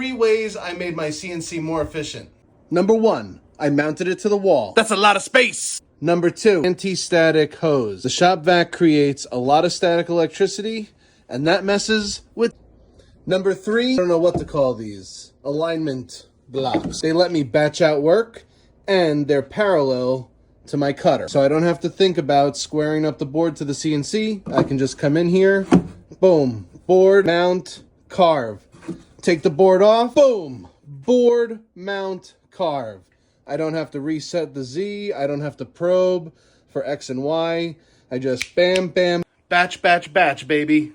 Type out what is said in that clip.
3 ways I made my CNC more efficient. Number 1, I mounted it to the wall. That's a lot of space. Number 2, anti-static hose. The shop vac creates a lot of static electricity, and that messes with... Number 3, I don't know what to call these. Alignment blocks. They let me batch out work, and they're parallel to my cutter. So I don't have to think about squaring up the board to the CNC. I can just come in here, boom, board, mount, carve. Take the board off, boom, board, mount, carve. I don't have to reset the Z. I don't have to probe for X and Y. I just bam, bam, batch, batch, batch, baby.